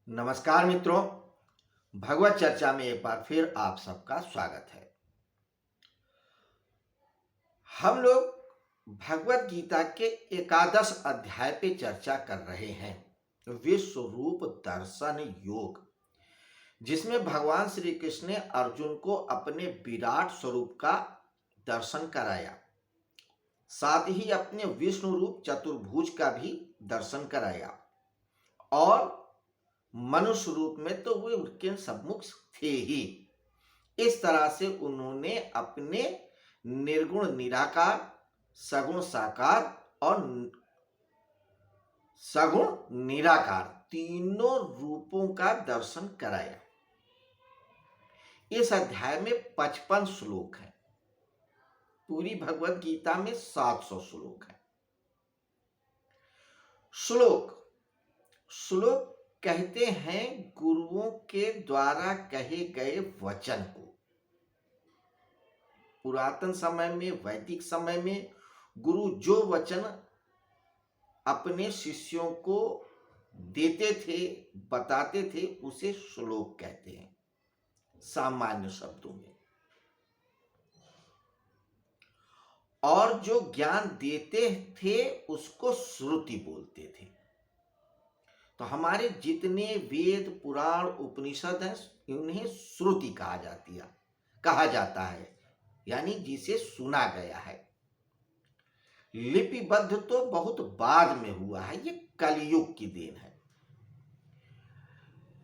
नमस्कार मित्रों, भगवत चर्चा में एक बार फिर आप सबका स्वागत है। हम लोग भगवत गीता के एकादश अध्याय पे चर्चा कर रहे हैं, विश्व रूप दर्शन योग, जिसमें भगवान श्री कृष्ण ने अर्जुन को अपने विराट स्वरूप का दर्शन कराया, साथ ही अपने विष्णु रूप चतुर्भुज का भी दर्शन कराया और मनुष्य रूप में तो वे उनके सम्मुख थे ही। इस तरह से उन्होंने अपने निर्गुण निराकार, सगुण साकार और सगुण निराकार तीनों रूपों का दर्शन कराया। इस अध्याय में 55 श्लोक हैं। पूरी भगवत गीता में 700 श्लोक हैं। श्लोक श्लोक कहते हैं गुरुओं के द्वारा कहे गए वचन को। पुरातन समय में, वैदिक समय में गुरु जो वचन अपने शिष्यों को देते थे, बताते थे, उसे श्लोक कहते हैं सामान्य शब्दों में। और जो ज्ञान देते थे उसको श्रुति बोलते थे। तो हमारे जितने वेद, पुराण, उपनिषद हैं, उन्हें श्रुति कहा जाता है, यानी जिसे सुना गया है। लिपिबद्ध तो बहुत बाद में हुआ है, ये कलयुग की देन है।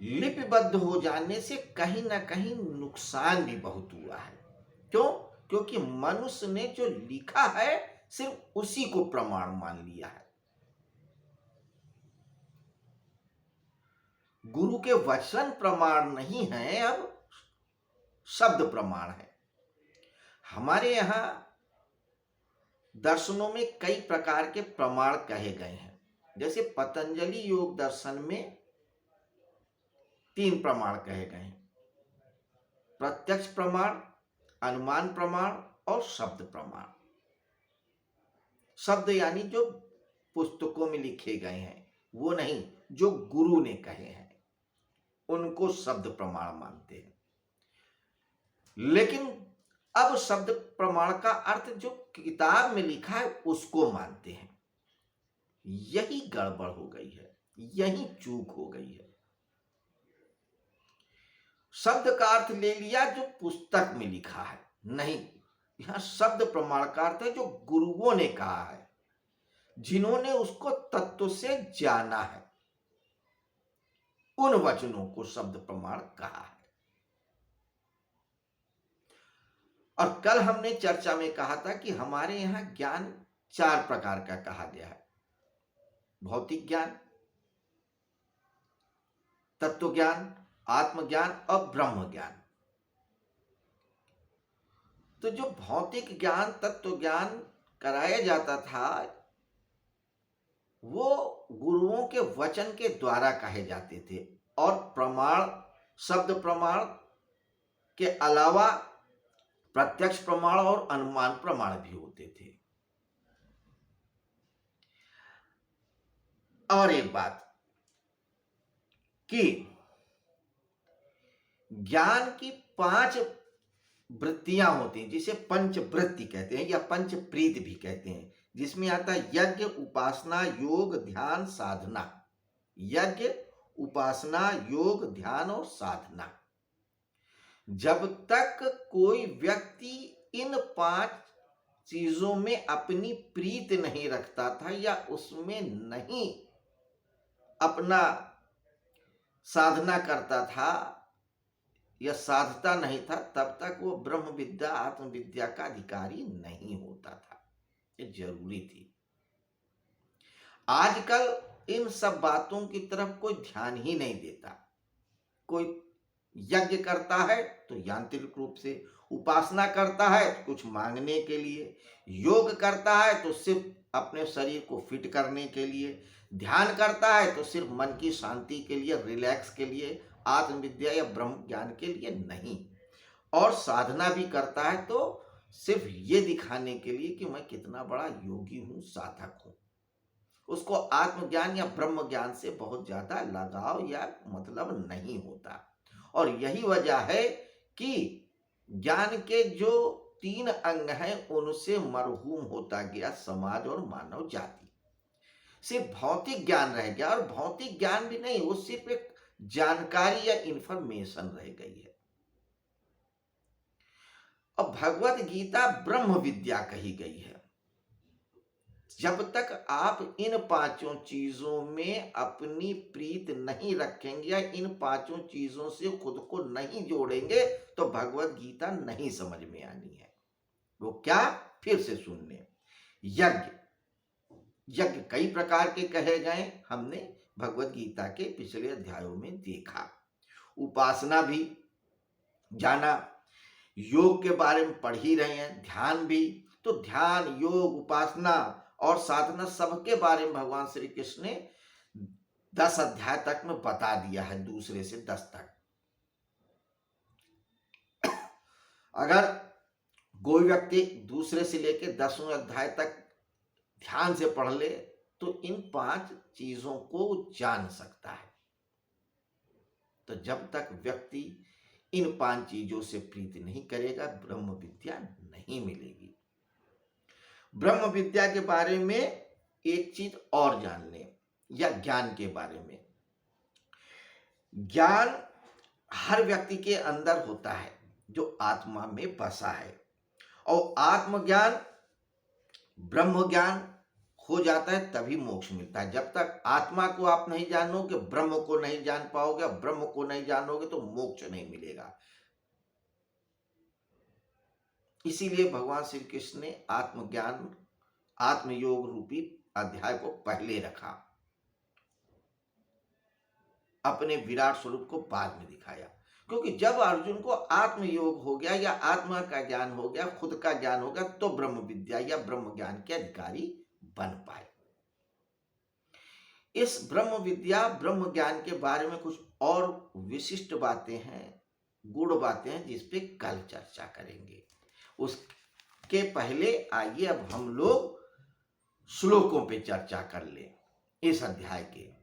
लिपिबद्ध हो जाने से कहीं ना कहीं नुकसान भी बहुत हुआ है। क्यों? क्योंकि मनुष्य ने जो लिखा है सिर्फ उसी को प्रमाण मान लिया है। गुरु के वचन प्रमाण नहीं है, अब शब्द प्रमाण है। हमारे यहां दर्शनों में कई प्रकार के प्रमाण कहे गए हैं। जैसे पतंजलि योग दर्शन में 3 प्रमाण कहे गए हैं: प्रत्यक्ष प्रमाण, अनुमान प्रमाण और शब्द प्रमाण। शब्द यानी जो पुस्तकों में लिखे गए हैं, वो नहीं, जो गुरु ने कहे हैं उनको शब्द प्रमाण मानते हैं। लेकिन अब शब्द प्रमाण का अर्थ जो किताब में लिखा है उसको मानते हैं। यही गड़बड़ हो गई है, यही चूक हो गई है। शब्द का अर्थ ले लिया जो पुस्तक में लिखा है, नहीं, यहां शब्द प्रमाण का अर्थ है जो गुरुओं ने कहा है, जिन्होंने उसको तत्व से जाना है, उन वचनों को शब्द प्रमाण कहा है। और कल हमने चर्चा में कहा था कि हमारे यहां ज्ञान 4 प्रकार का कहा गया है: भौतिक ज्ञान, तत्व ज्ञान, आत्मज्ञान और ब्रह्म ज्ञान। तो जो भौतिक ज्ञान, तत्व ज्ञान कराया जाता था, वो गुरुओं के वचन के द्वारा कहे जाते थे। और प्रमाण, शब्द प्रमाण के अलावा प्रत्यक्ष प्रमाण और अनुमान प्रमाण भी होते थे। और एक बात कि ज्ञान की 5 वृत्तियां होती हैं, जिसे पंचवृत्ति कहते हैं या पंचप्रीत भी कहते हैं, जिसमें आता है यज्ञ, उपासना, योग, ध्यान, साधना। यज्ञ, उपासना, योग, ध्यान और साधना। जब तक कोई व्यक्ति इन 5 चीजों में अपनी प्रीत नहीं रखता था या उसमें नहीं अपना साधना करता था या साधता नहीं था, तब तक वो ब्रह्म विद्या, आत्मविद्या का अधिकारी नहीं होता था। ये जरूरी थी। आजकल इन सब बातों की तरफ कोई ध्यान ही नहीं देता। कोई यज्ञ करता है तो यांत्रिक रूप से, उपासना करता है तो कुछ मांगने के लिए, योग करता है तो सिर्फ अपने शरीर को फिट करने के लिए, ध्यान करता है तो सिर्फ मन की शांति के लिए, रिलैक्स के लिए, आत्मविद्या या ब्रह्म ज्ञान के लिए नहीं। और साधना भी करता है तो सिर्फ ये दिखाने के लिए कि मैं कितना बड़ा योगी हूं, साधक हूं। उसको आत्मज्ञान या ब्रह्म ज्ञान से बहुत ज्यादा लगाव या मतलब नहीं होता। और यही वजह है कि ज्ञान के जो 3 अंग हैं उनसे मरहूम होता गया समाज और मानव जाति। सिर्फ भौतिक ज्ञान रह गया, और भौतिक ज्ञान भी नहीं, वो सिर्फ एक जानकारी या इंफॉर्मेशन रह गई है। अब भगवत गीता ब्रह्म विद्या कही गई है। जब तक आप इन पांचों चीजों में अपनी प्रीत नहीं रखेंगे या इन पांचों चीजों से खुद को नहीं जोड़ेंगे तो भगवत गीता नहीं समझ में आनी है। वो क्या, फिर से सुन लें। यज्ञ, यज्ञ कई प्रकार के कहे गए, हमने भगवत गीता के पिछले अध्यायों में देखा। उपासना भी जाना, योग के बारे में पढ़ ही रहे हैं, ध्यान भी। तो ध्यान, योग, उपासना और साधना सबके बारे में भगवान श्री कृष्ण ने 10 अध्याय तक में बता दिया है, दूसरे से 10 तक। अगर कोई व्यक्ति दूसरे से लेकर 10वें अध्याय तक ध्यान से पढ़ ले तो इन 5 चीजों को जान सकता है। तो जब तक व्यक्ति इन 5 चीजों से प्रीति नहीं करेगा, ब्रह्म विद्या नहीं मिलेगी। ब्रह्म विद्या के बारे में एक चीज और जान लें, या ज्ञान के बारे में। ज्ञान हर व्यक्ति के अंदर होता है जो आत्मा में बसा है, और आत्मज्ञान ब्रह्म ज्ञान हो जाता है तभी मोक्ष मिलता है। जब तक आत्मा को आप नहीं जानोगे, ब्रह्म को नहीं जान पाओगे, ब्रह्म को नहीं जानोगे तो मोक्ष नहीं मिलेगा। इसीलिए भगवान श्री कृष्ण ने आत्मज्ञान, आत्मयोग रूपी अध्याय को पहले रखा, अपने विराट स्वरूप को बाद में दिखाया। क्योंकि जब अर्जुन को आत्मयोग हो गया या आत्मा का ज्ञान हो गया, खुद का ज्ञान हो गया, तो ब्रह्म विद्या या ब्रह्म ज्ञान के अधिकारी बन पाए। इस ब्रह्म विद्या, ब्रह्म ज्ञान के बारे में कुछ और विशिष्ट बातें हैं, गूढ़ बातें हैं, जिस पे कल चर्चा करेंगे। उसके पहले आइए अब हम लोग श्लोकों पे चर्चा कर लें। इस अध्याय के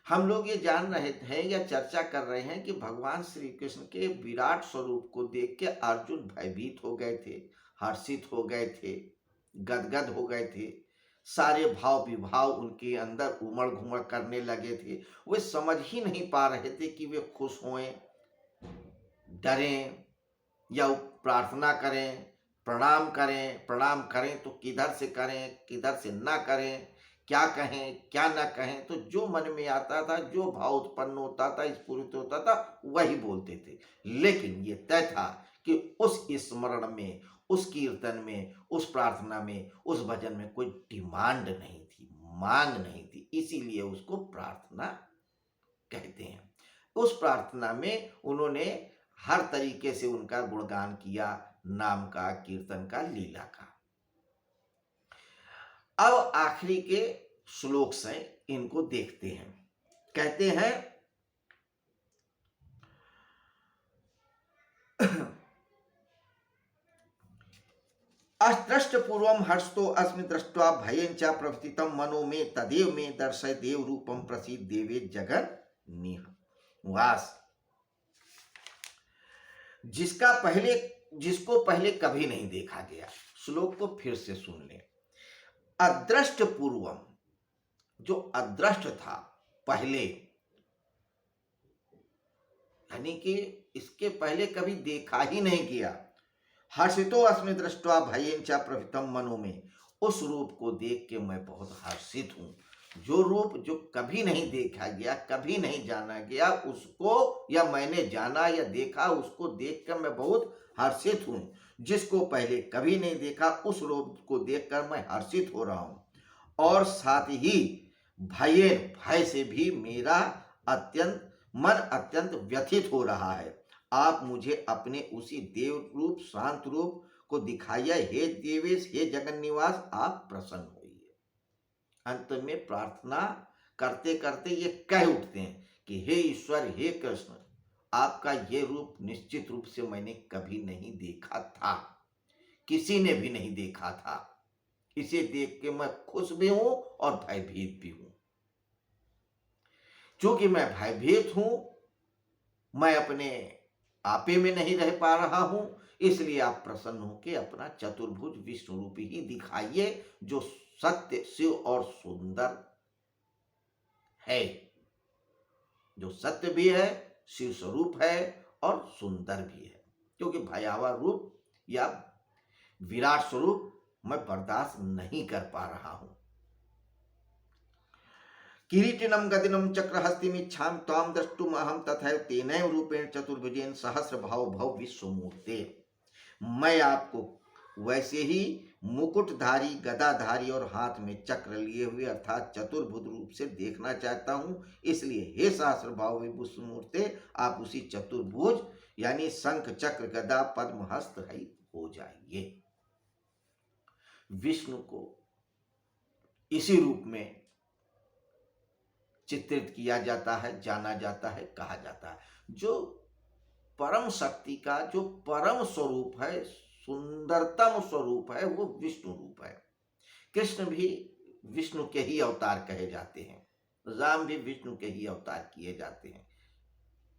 हम लोग ये जान रहे हैं या चर्चा कर रहे हैं कि भगवान श्री कृष्ण के विराट स्वरूप को देख के अर्जुन भयभीत हो गए थे, हर्षित हो गए थे, गदगद हो गए थे। सारे भाव विभाव उनके अंदर उमड़ घुमड़ करने लगे थे। वे समझ ही नहीं पा रहे थे कि वे खुश होएं, डरें या प्रार्थना करें, प्रणाम करें। प्रणाम करें तो किधर से करें, किधर से ना करें, क्या कहें क्या ना कहें। तो जो मन में आता था, जो भाव उत्पन्न होता था, स्फुरित होता था, वही बोलते थे। लेकिन ये तय था कि उस स्मरण में, उस कीर्तन में, उस प्रार्थना में, उस भजन में कोई डिमांड नहीं थी, मांग नहीं थी। इसीलिए उसको प्रार्थना कहते हैं। उस प्रार्थना में उन्होंने हर तरीके से उनका गुणगान किया, नाम का, कीर्तन का, लीला का। अब आखिरी के श्लोक से इनको देखते हैं। कहते हैं अदृष्ट पूर्वम हर्षतो अस्मि दृष्ट्वा भयं च प्रवर्तितं मनो में तदेव में दर्शय देव रूपम प्रसीद देवे जगन निवास। जिसको पहले कभी नहीं देखा गया। श्लोक को फिर से सुन लें। अदृष्ट पूर्वम, जो अदृष्ट था पहले, यानी कि इसके पहले कभी देखा ही नहीं गया। हर्षितो अस्मि दृष्ट्वा भयेन च प्रवृत्तम मनो में, उस रूप को देख के मैं बहुत हर्षित हूं। जो रूप जो कभी नहीं देखा गया, कभी नहीं जाना गया, उसको या मैंने जाना या देखा, उसको देखकर मैं बहुत हर्षित हूं। जिसको पहले कभी नहीं देखा, उस रूप को देखकर मैं हर्षित हो रहा हूं। और साथ ही भयेन, भय से भी मेरा मन अत्यंत व्यथित हो रहा है। आप मुझे अपने उसी देव रूप, शांत रूप को दिखाइए। हे देवेश, हे जगन निवास, आप प्रसन्न होइए। अंत में प्रार्थना करते करते ये कह उठते हैं कि हे ईश्वर, हे कृष्ण, आपका ये रूप निश्चित रूप से मैंने कभी नहीं देखा था, किसी ने भी नहीं देखा था। इसे देख के मैं खुश भी हूं और भयभीत भी हूं। क्योंकि मैं भयभीत हूं, मैं अपने आपे में नहीं रह पा रहा हूं, इसलिए आप प्रसन्न होकर अपना चतुर्भुज विष्णु रूप ही दिखाइए, जो सत्य, शिव और सुंदर है, जो सत्य भी है, शिव स्वरूप है और सुंदर भी है। क्योंकि भयावह रूप या विराट स्वरूप मैं बर्दाश्त नहीं कर पा रहा हूं। किरीटिनम गदिनम चक्रहस्तिमिच्छामि त्वां द्रष्टुम अहम तथैव तेनैव रूपेण चतुर्भुजेन सहस्रभाव भव विश्वमूर्ते। मैं आपको वैसे ही मुकुटधारी, गदाधारी और हाथ में चक्र लिए हुए अर्थात चतुर्भुज रूप से देखना चाहता हूं। इसलिए हे सहस्रभाव विश्वमूर्ते, आप उसी चतुर्भुज यानी शंख, चक्र, गदा, पद्म, हस्त रहित हो जाइए। विष्णु को इसी रूप में चित्रित किया जाता है, जाना जाता है, कहा जाता है। जो परम शक्ति का जो परम स्वरूप है, सुंदरतम स्वरूप है, वो विष्णु रूप है। कृष्ण भी विष्णु के ही अवतार कहे जाते हैं, राम भी विष्णु के ही अवतार किए जाते हैं।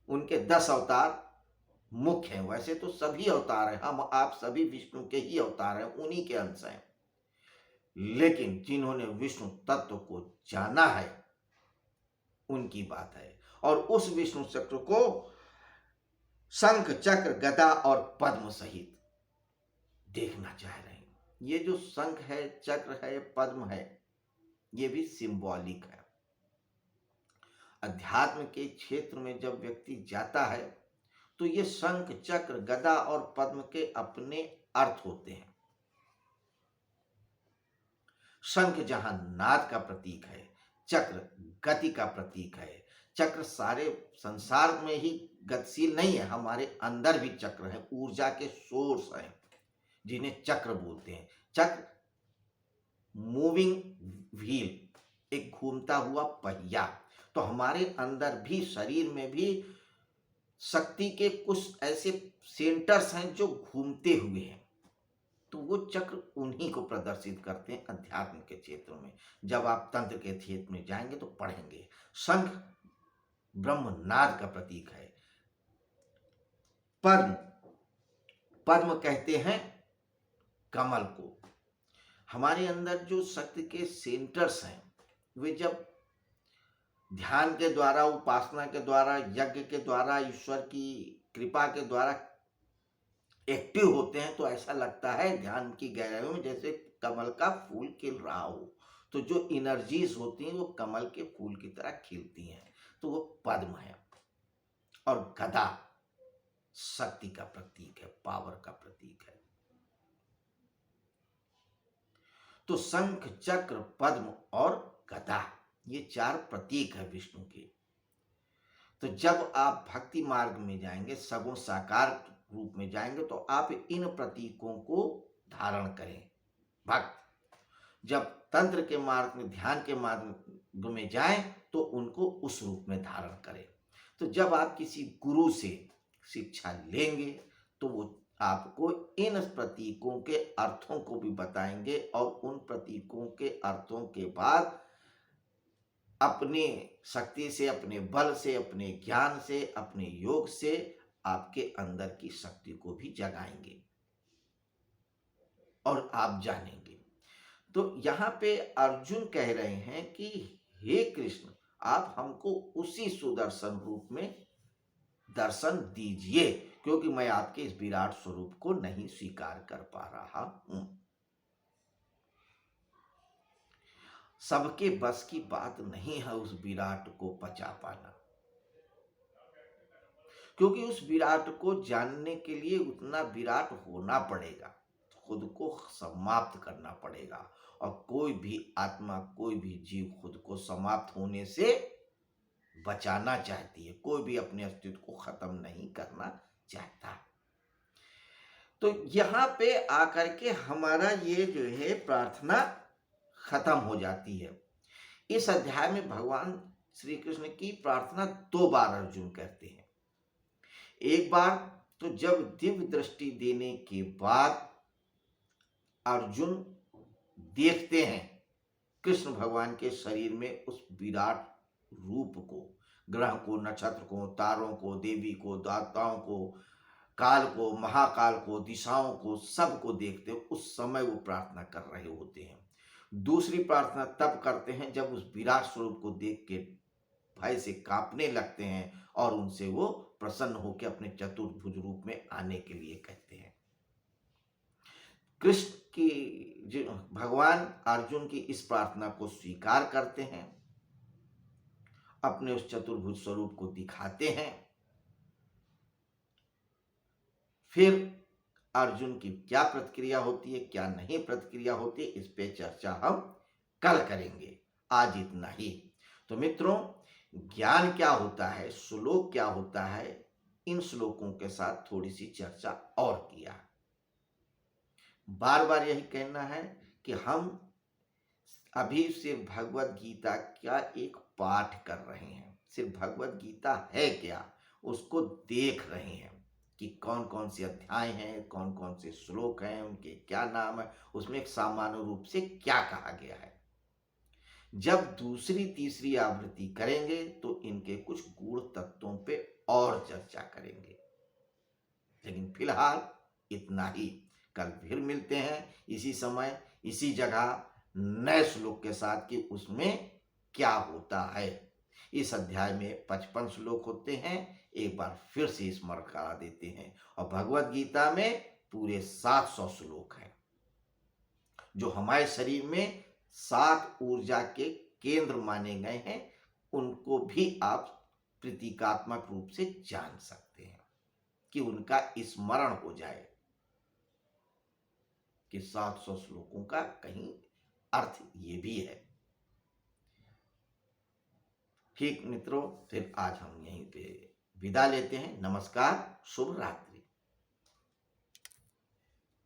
उनके 10 अवतार मुख्य हैं। वैसे तो सभी अवतार हैं, हम आप सभी विष्णु के ही अवतार हैं, उन्हीं के अंश हैं। लेकिन जिन्होंने विष्णु तत्व को जाना है, उनकी बात है। और उस विष्णु चक्र को शंख, चक्र, गदा और पद्म सहित देखना चाह रहे हैं। ये जो शंख है, चक्र है, पद्म है, ये भी सिंबॉलिक है। अध्यात्म के क्षेत्र में जब व्यक्ति जाता है तो ये शंख, चक्र, गदा और पद्म के अपने अर्थ होते हैं। शंख जहां नाद का प्रतीक है, चक्र गति का प्रतीक है। चक्र सारे संसार में ही गतिशील नहीं है, हमारे अंदर भी चक्र है, ऊर्जा के सोर्स हैं, जिन्हें चक्र बोलते हैं। चक्र मूविंग व्हील, एक घूमता हुआ पहिया। तो हमारे अंदर भी, शरीर में भी शक्ति के कुछ ऐसे सेंटर्स हैं जो घूमते हुए हैं। तो वो चक्र उन्हीं को प्रदर्शित करते हैं अध्यात्म के क्षेत्र में। जब आप तंत्र के क्षेत्र में जाएंगे तो पढ़ेंगे। शंख ब्रह्मनाद का प्रतीक है। पद्म, पद्म कहते हैं कमल को। हमारे अंदर जो शक्ति के सेंटर्स हैं, वे जब ध्यान के द्वारा, उपासना के द्वारा, यज्ञ के द्वारा, ईश्वर की कृपा के द्वारा एक्टिव होते हैं, तो ऐसा लगता है ध्यान की गहराइयों में जैसे कमल का फूल खिल रहा हो। तो जो एनर्जीज होती हैं वो कमल के फूल की तरह खिलती हैं, तो वो पद्म है। और गदा शक्ति का प्रतीक है, पावर का प्रतीक है। तो शंख, चक्र, पद्म और गदा, ये 4 प्रतीक है विष्णु के। तो जब आप भक्ति मार्ग में जाएंगे, सगुण साकार रूप में जाएंगे, तो आप इन प्रतीकों को धारण करें। भक्त जब तंत्र के मार्ग में, ध्यान के मार्ग में जाएं, तो उनको उस रूप में धारण करें। तो जब आप किसी गुरु से शिक्षा लेंगे तो वो आपको इन प्रतीकों के अर्थों को भी बताएंगे, और उन प्रतीकों के अर्थों के बाद अपने शक्ति से, अपने बल से, अपने ज्ञान से, अपने योग से आपके अंदर की शक्ति को भी जगाएंगे और आप जानेंगे। तो यहाँ पे अर्जुन कह रहे हैं कि हे कृष्ण, आप हमको उसी सुदर्शन रूप में दर्शन दीजिए, क्योंकि मैं आपके इस विराट स्वरूप को नहीं स्वीकार कर पा रहा हूं। सबके बस की बात नहीं है उस विराट को पचा पाना, क्योंकि उस विराट को जानने के लिए उतना विराट होना पड़ेगा, खुद को समाप्त करना पड़ेगा। और कोई भी आत्मा, कोई भी जीव खुद को समाप्त होने से बचाना चाहती है, कोई भी अपने अस्तित्व को खत्म नहीं करना चाहता। तो यहाँ पे आकर के हमारा ये जो है प्रार्थना खत्म हो जाती है। इस अध्याय में भगवान श्री कृष्ण की प्रार्थना 2 बार अर्जुन करते हैं। एक बार तो जब दिव्य दृष्टि देने के बाद अर्जुन देखते हैं कृष्ण भगवान के शरीर में उस विराट रूप को, ग्रह को, नक्षत्र को, तारों को, देवी को, देवताओं को, काल को, महाकाल को, दिशाओं को, सबको देखते उस समय वो प्रार्थना कर रहे होते हैं। दूसरी प्रार्थना तब करते हैं जब उस विराट स्वरूप को देख के भय से कांपने लगते हैं और उनसे वो प्रसन्न होकर अपने चतुर्भुज रूप में आने के लिए कहते हैं। कृष्ण की जो भगवान अर्जुन की इस प्रार्थना को स्वीकार करते हैं, अपने उस चतुर्भुज स्वरूप को दिखाते हैं। फिर अर्जुन की क्या प्रतिक्रिया होती है, क्या नहीं प्रतिक्रिया होती है, इस पे चर्चा हम कल करेंगे। आज इतना ही। तो मित्रों, ज्ञान क्या होता है, श्लोक क्या होता है, इन श्लोकों के साथ थोड़ी सी चर्चा और किया। बार बार यही कहना है कि हम अभी सिर्फ भगवत गीता का एक पाठ कर रहे हैं, सिर्फ भगवत गीता है क्या उसको देख रहे हैं कि कौन कौन से अध्याय हैं, कौन कौन से श्लोक हैं, उनके क्या नाम है, उसमें एक सामान्य रूप से क्या कहा गया है। जब दूसरी तीसरी आवृत्ति करेंगे तो इनके कुछ गूढ़ तत्वों पे और चर्चा करेंगे। लेकिन फिलहाल इतना ही। कल फिर मिलते हैं इसी समय इसी जगह नए श्लोक के साथ कि उसमें क्या होता है। इस अध्याय में 55 श्लोक होते हैं, एक बार फिर से स्मरण करा देते हैं। और भगवत गीता में पूरे 700 श्लोक हैं जो हमारे शरीर में 7 ऊर्जा के केंद्र माने गए हैं। उनको भी आप प्रतीकात्मक रूप से जान सकते हैं कि उनका स्मरण हो जाए कि 700 श्लोकों का कहीं अर्थ ये भी है। ठीक मित्रों, फिर आज हम यहीं पे विदा लेते हैं। नमस्कार, शुभ रात्रि।